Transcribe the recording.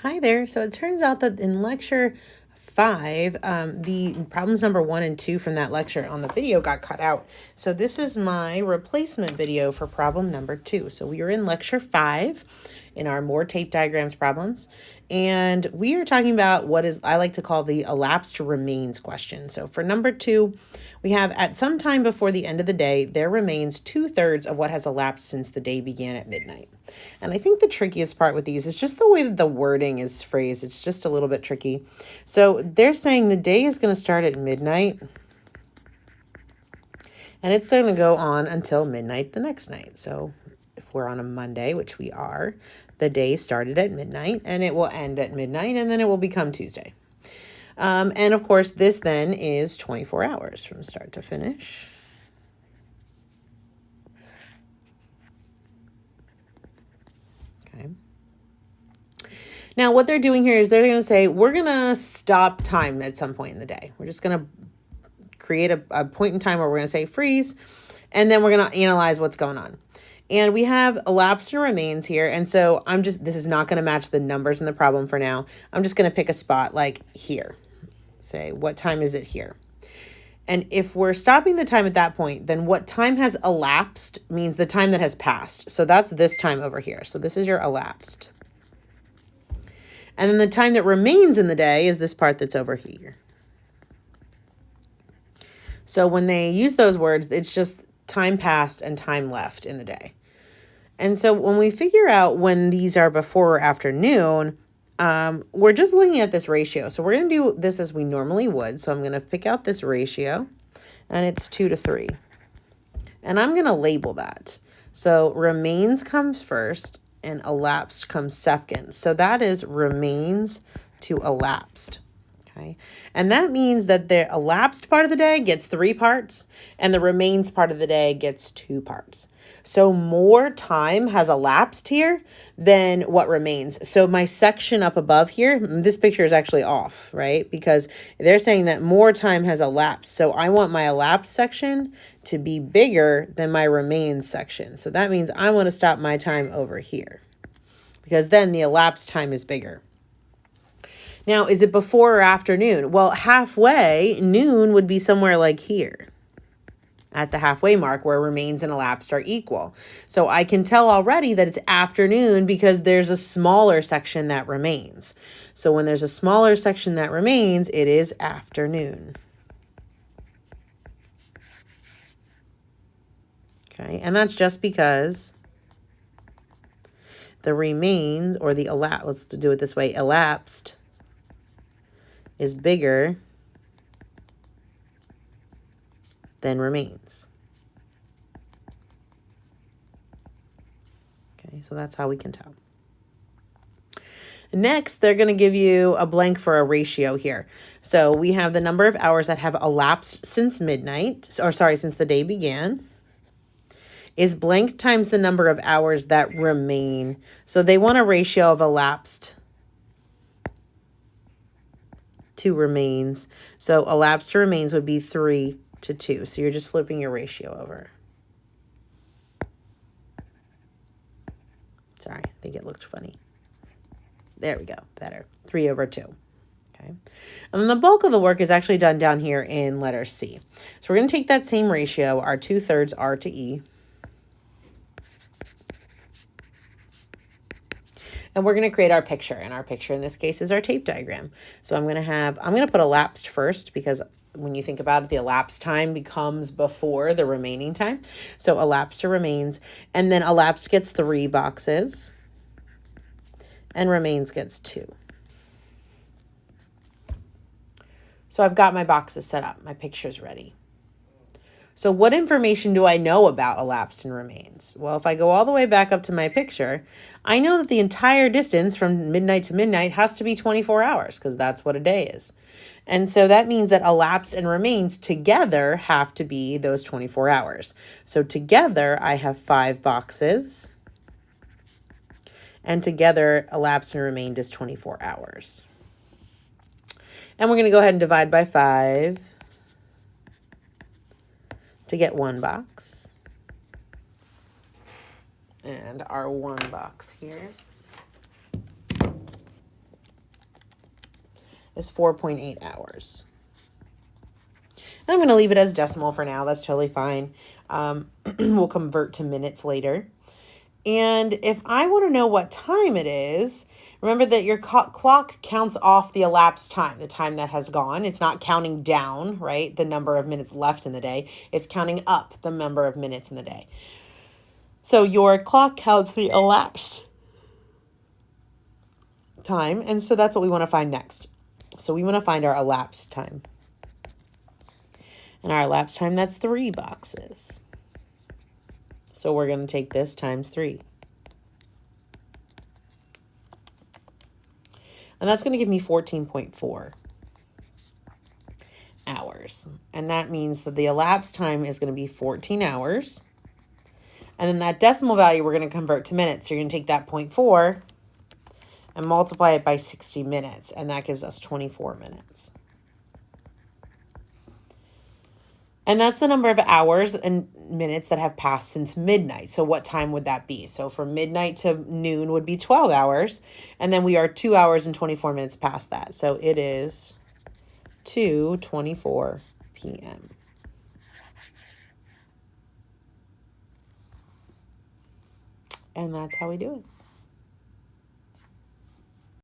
Hi there. So it turns out that in lecture 5, the problems number 1 and 2 from that lecture on the video got cut out. So this is my replacement video for problem number 2. So we are in lecture 5 in our more tape diagrams problems. And we are talking about what is I like to call the elapsed remains question. So for number 2, we have at some time before the end of the day, there remains 2/3 of what has elapsed since the day began at midnight. And I think the trickiest part with these is just the way that the wording is phrased. It's just a little bit tricky. So they're saying the day is going to start at midnight and it's going to go on until midnight the next night. So if we're on a Monday, which we are, the day started at midnight and it will end at midnight and then it will become Tuesday. And of course, this then is 24 hours from start to finish. Okay. Now, what they're doing here is they're going to say, we're going to stop time at some point in the day. We're just going to create a point in time where we're going to say freeze, and then we're going to analyze what's going on. And we have elapsed and remains here. And so this is not going to match the numbers in the problem for now. I'm just going to pick a spot like here. Say, what time is it here? And if we're stopping the time at that point, then what time has elapsed means the time that has passed. So that's this time over here. So this is your elapsed. And then the time that remains in the day is this part that's over here. So when they use those words, it's just time passed and time left in the day. And so when we figure out when these are before or after noon, we're just looking at this ratio. So we're going to do this as we normally would. So I'm going to pick out this ratio, and it's 2:3. And I'm going to label that. So remains comes first and elapsed comes second. So that is remains to elapsed. Okay. And that means that the elapsed part of the day gets 3 parts and the remains part of the day gets 2 parts. So more time has elapsed here than what remains. So my section up above here, this picture is actually off, right? Because they're saying that more time has elapsed. So I want my elapsed section to be bigger than my remains section. So that means I want to stop my time over here because then the elapsed time is bigger. Now, is it before or after noon? Well, halfway, noon would be somewhere like here at the halfway mark where remains and elapsed are equal. So I can tell already that it's afternoon because there's a smaller section that remains. So when there's a smaller section that remains, it is afternoon. Okay, and that's just because the remains or the let's do it this way, elapsed is bigger than remains. Okay, so that's how we can tell. Next, they're going to give you a blank for a ratio here. So we have the number of hours that have elapsed since midnight, or sorry, since the day began, is blank times the number of hours that remain. So they want a ratio of elapsed to remains. So elapsed to remains would be 3:2. So you're just flipping your ratio over. Sorry, I think it looked funny. There we go, better. 3/2. Okay. And then the bulk of the work is actually done down here in letter C. So we're going to take that same ratio, our 2/3 R to E, and we're going to create our picture. And our picture in this case is our tape diagram. So I'm going to put elapsed first because when you think about it, the elapsed time becomes before the remaining time. So elapsed to remains, and then elapsed gets 3 boxes and remains gets 2. So I've got my boxes set up. My picture's ready. So what information do I know about elapsed and remains? Well, if I go all the way back up to my picture, I know that the entire distance from midnight to midnight has to be 24 hours because that's what a day is. And so that means that elapsed and remains together have to be those 24 hours. So together I have 5 boxes, and together elapsed and remained is 24 hours. And we're going to go ahead and divide by 5 to get 1 box. And our 1 box here is 4.8 hours. And I'm going to leave it as decimal for now. That's totally fine. We'll convert to minutes later. And if I want to know what time it is, remember that your clock counts off the elapsed time, the time that has gone. It's not counting down, right? The number of minutes left in the day. It's counting up the number of minutes in the day. So your clock counts the elapsed time. And so that's what we want to find next. So we want to find our elapsed time. And our elapsed time, that's 3 boxes. So we're going to take this times 3. And that's going to give me 14.4 hours. And that means that the elapsed time is going to be 14 hours. And then that decimal value we're going to convert to minutes. So you're going to take that 0.4 and multiply it by 60 minutes. And that gives us 24 minutes. And that's the number of hours and minutes that have passed since midnight. So what time would that be? So from midnight to noon would be 12 hours. And then we are 2 hours and 24 minutes past that. So it is 2:24 p.m. And that's how we do it.